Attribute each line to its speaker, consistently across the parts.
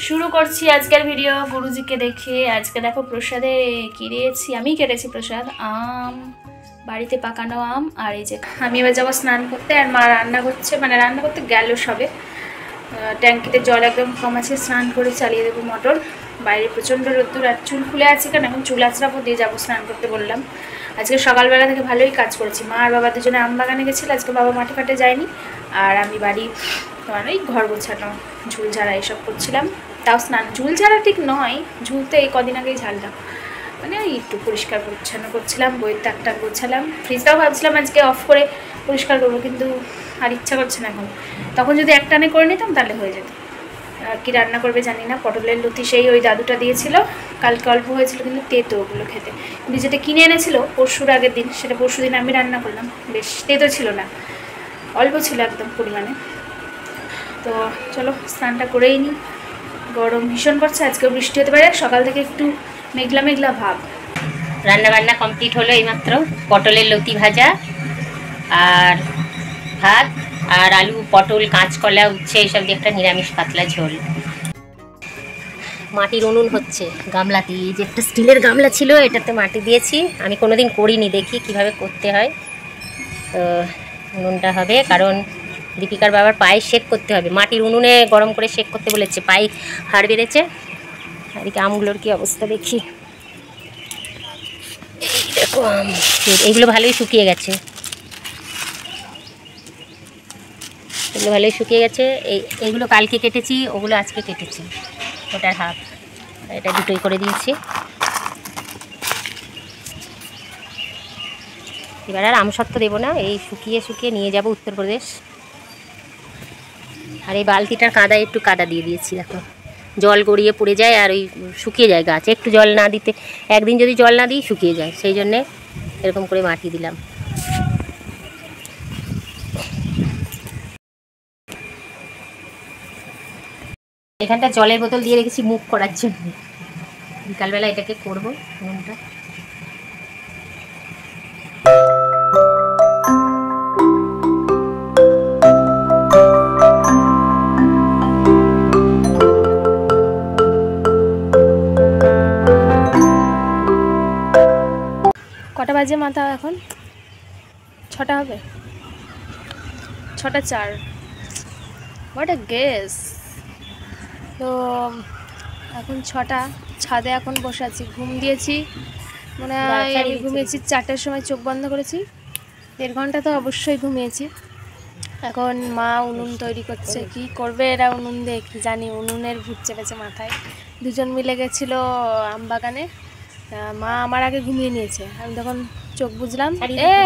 Speaker 1: শুরু করছি আজকের ভিডিও গুরুজিকে দেখে। আজকে দেখো প্রসাদে কি দিয়েছি, আমি কেটেছি প্রসাদ, আম, বাড়িতে পাকানো আম। আর এই যে আমি এবার যাবো স্নান করতে, আর মা রান্না করছে, মানে রান্না করতে গেল সবে। ট্যাঙ্কিতে জল একদম কম আছে, স্নান করে চালিয়ে দেবো মোটর। বাইরে প্রচণ্ড রোদ্দুর, আর চুল খুলে আছে কেন, এখন চুল আঁচড়াবো, দিয়ে যাবো স্নান করতে বললাম। আজকে সকালবেলা থেকে ভালোই কাজ করেছি। মা আর বাবা দুজনে আম বাগানে গেছিলো, আজকে বাবা মাঠে ফাটে যায়নি। আর আমি বাড়ি তোমার ওই ঘর গোছানো, ঝুল ঝাড়া এইসব করছিলাম। তাও স্নান, ঝুল ঝাড়া ঠিক নয়, ঝুল তো এই কদিন আগেই ঝাড়লাম, মানে ওই একটু পরিষ্কার পরিচ্ছন্ন করছিলাম, বইয়ের তাকটাক গোছালাম। ফ্রিজটাও ভাবছিলাম আজকে অফ করে পরিষ্কার করবো, কিন্তু আর ইচ্ছা করছে না এখন। তখন যদি একটানে করে নিতাম তাহলে হয়ে যেত। আর কি রান্না করবে জানি না। পটলের লতি সেই ওই দাদুটা দিয়েছিল, কালকে অল্প হয়েছিল কিন্তু তেতো ওগুলো খেতে। কিন্তু যেটা কিনে এনেছিল পরশুর আগের দিন, সেটা পরশু দিন আমি রান্না করলাম, বেশ তেতো ছিল না, অল্প ছিল একদম পরিমাণে। তো চলো স্নানটা করেই নিই, গরম ভীষণ করছে, আজকেও বৃষ্টি হতে পারে। সকাল থেকে একটু মেঘলা মেঘলা ভাব।
Speaker 2: রান্না বান্না কমপ্লিট হলো এইমাত্র। পটলের লতি ভাজা আর ভাত, আর আলু পটল কাঁচকলা উচ্ছে এইসব দিয়ে একটা নিরামিষ পাতলা ঝোল। মাটির উনুন হচ্ছে গামলাতে, এই যে একটা স্টিলের গামলা ছিল, এটাতে মাটি দিয়েছি। আমি কোনোদিন করিনি, দেখি কিভাবে করতে হয়। তো উনুনটা হবে, কারণ দীপিকার বাবার পায়ে শেক করতে হবে, মাটির উনুনে গরম করে শেক করতে বলেছে, পায়ে হাড় বেড়েছে। আর এদিকে আমগুলোর কি অবস্থা দেখি, দেখো আম, এইগুলো ভালোই শুকিয়ে গেছে, এগুলো ভালোই শুকিয়ে গেছে। এইগুলো কালকে কেটেছি, ওগুলো আজকে কেটেছি, ওটার হাফ, এটা দুটোই করে দিয়েছি। এবার আর আমসত্ত্ব দেবো না, এই শুকিয়ে শুকিয়ে নিয়ে যাব উত্তরপ্রদেশ। আর এই বালতিটার কাদায় একটু কাদা দিয়ে দিয়েছি, দেখো জল গড়িয়ে পড়ে যায় আর ওই শুকিয়ে যায় গাছ। একটু জল না দিতে, একদিন যদি জল না দিই শুকিয়ে যায়, সেই জন্যে এরকম করে মাটি দিলাম। এখানটা জলের বোতল দিয়ে রেখেছি মুখ করার জন্য, বিকালবেলা এটাকে করবো নুনটা।
Speaker 1: কটা বাজে মাথা এখন? 6টা হবে, 6টা 4। What a guess. তো এখন 6টা, ছাদে এখন বসে আছি, ঘুম দিয়েছি মনে হয়। আমি ঘুমিয়েছি 4টার সময়, চোখ বন্ধ করেছি, 1.5 ঘন্টা তো অবশ্যই ঘুমিয়েছি। এখন মা উনুন তৈরি করছে, কি করবে এরা উনুন দিয়ে কি জানি, উনুনের ভূত চেপেছে মাথায়। দুজন মিলে গেছিলো আমবাগানে, মা আমার আগে ঘুমিয়ে নিয়েছে, আমি তখন চোখ বুঝলাম,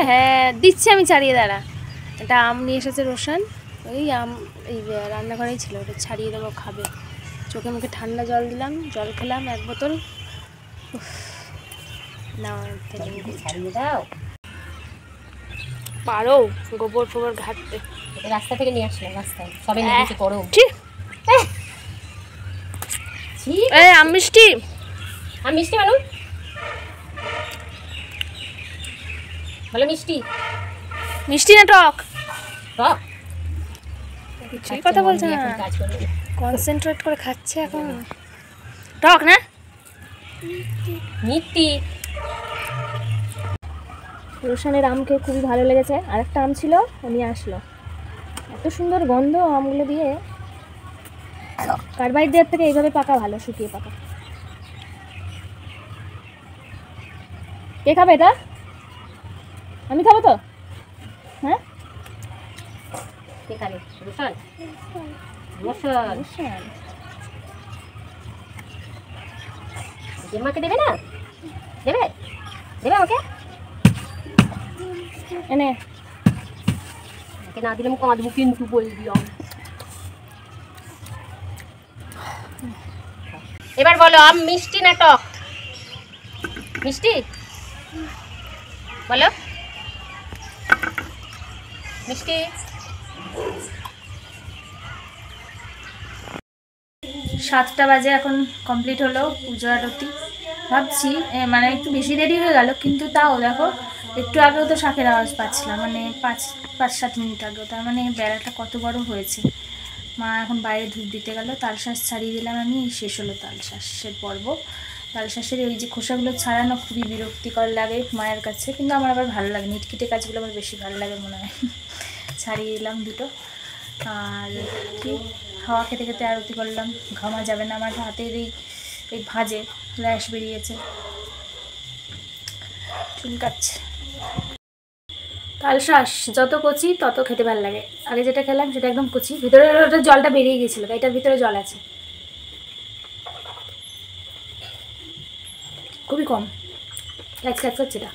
Speaker 1: হ্যাঁ দিচ্ছি আমি, ছাড়িয়ে দাঁড়া। একটা আম নিয়ে এসেছে রোশান, ওই আম এই রান্নাঘরেই ছিল, ওটা ছাড়িয়ে দেবো, খাবে। চোখে মুখে ঠান্ডা জল দিলাম, জল খেলাম 1 বোতল। না
Speaker 2: ছাড়িয়ে দাও,
Speaker 1: পারো গোবর ফোবর ঘাটতে।
Speaker 2: রাস্তা থেকে নিয়ে আসলাম, রাস্তায় সবাই নিয়ে এসে করো। আম মিষ্টি, আম মিষ্টি মানু বলো, মিষ্টি
Speaker 1: মিষ্টি না টক?
Speaker 2: টক,
Speaker 1: কিছুই কথা বলছে না, কনসেন্ট্রেট করে খাচ্ছে এখন। টক না
Speaker 2: মিষ্টি।
Speaker 1: রোশানের আম খেয়ে খুবই ভালো লেগেছে, আরেকটা আম ছিল উনি আসলো, এত সুন্দর গন্ধ আমগুলো দিয়ে। কার্বাইড দেওয়ার থেকে এইভাবে পাকা ভালো, শুকিয়ে পাকা। কে খাবে এটা? আমি খাবো তো, হ্যাঁ
Speaker 2: কে খাবে? রোশন, রোশন জেম্মাকে দেবে না? দেবে, দেবে আমাকে
Speaker 1: এনে,
Speaker 2: ওকে না দিলে আমি কাঁদবো কিন্তু, বলবি। এবার বলো, আম মিষ্টি না টক? মিষ্টি বলো, মিষ্টি।
Speaker 1: 7টা বাজে, এখন কমপ্লিট হলো পুজো আরতি। ভাবছি মানে একটু বেশি দেরি হয়ে গেল, কিন্তু তাও দেখো একটু আগেও তো শাঁখের আওয়াজ পাচ্ছিলাম, মানে 5-7 মিনিট আগেও, তার মানে বেড়াটা কত বড় হয়েছে। মা এখন বাইরে ধূপ দিতে গেল। তালশাঁস ছাড়িয়ে দিলাম আমি, শেষ হলো তালশাঁসের পর্ব। তালশাঁসের ওই যে খোসাগুলো ছাড়ানো খুবই বিরক্তিকর লাগে মায়ের কাছে, কিন্তু আমার আবার ভালো লাগে, নিটকিটে কাজগুলো আমার বেশি ভালো লাগে মনে হয়। ছাড়িয়ে দিলাম দুটো। আর কি হাওয়া খেতে খেতে আরতি করলাম। ঘামা যাবে না আমার হাতের এই ভাঁজে র্যাশ বেরিয়েছে, চুলকাচ্ছে। তালশাঁস যত কচি তত খেতে ভালো লাগে। আগে যেটা খেলাম সেটা একদম কচি, ভিতরে ওটা জলটা বেরিয়ে গেছিলো, এটার ভিতরে জল আছে, খুবই কম ক্যাচ ক্যাচ করছে এটা।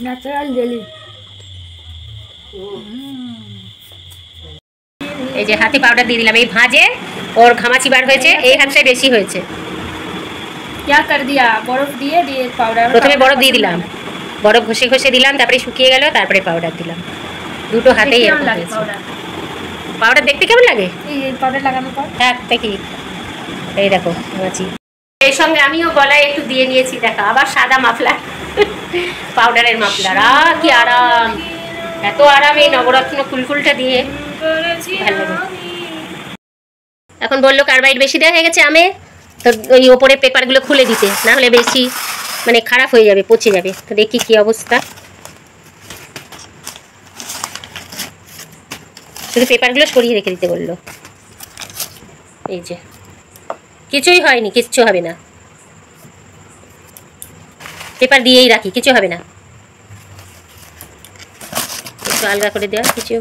Speaker 1: Natural jelly.
Speaker 2: এই যে হাতে পাউডার দিয়ে দিলাম, এই ভাঁজে ওর ঘামাচি বার হয়েছে, এই হাতটাই বেশি হয়েছে।
Speaker 1: क्या कर दिया, বরফ দিয়ে পাউডার,
Speaker 2: প্রথমে বরফ দিয়ে দিলাম, বরফ ঘষে ঘষে দিলাম, তারপরে শুকিয়ে গেল, তারপরে পাউডার দিলাম। দুটো হাতেই এরকম হয়েছে। পাউডার দেখতে কেমন লাগে?
Speaker 1: এই পাউডার লাগানোর পর
Speaker 2: হ্যাঁ দেখি, এই দেখো ঘামাচি। এই সঙ্গে আমিও গলায় একটু দিয়ে নিয়েছি, দেখো আবার সাদা মাফলার, পাউডারের মাফলার। কি আরাম, এত আরাম এই নবরত্ন কুলকুলটা দিয়ে, ভালো লাগে। এখন বললো কার্বাইড বেশি দেওয়া হয়ে গেছে আমে, তো ওই ওপরে পেপারগুলো খুলে দিতে, না হলে বেশি মানে খারাপ হয়ে যাবে, পচে যাবে। তো দেখি কি অবস্থা, শুধু পেপারগুলো সরিয়ে রেখে দিতে বললো। এই যে কিছুই হয়নি, কিচ্ছু হবে না, পেপার দিয়েই রাখি, কিছু হবে না, একটু আলগা করে দেওয়া, কিছু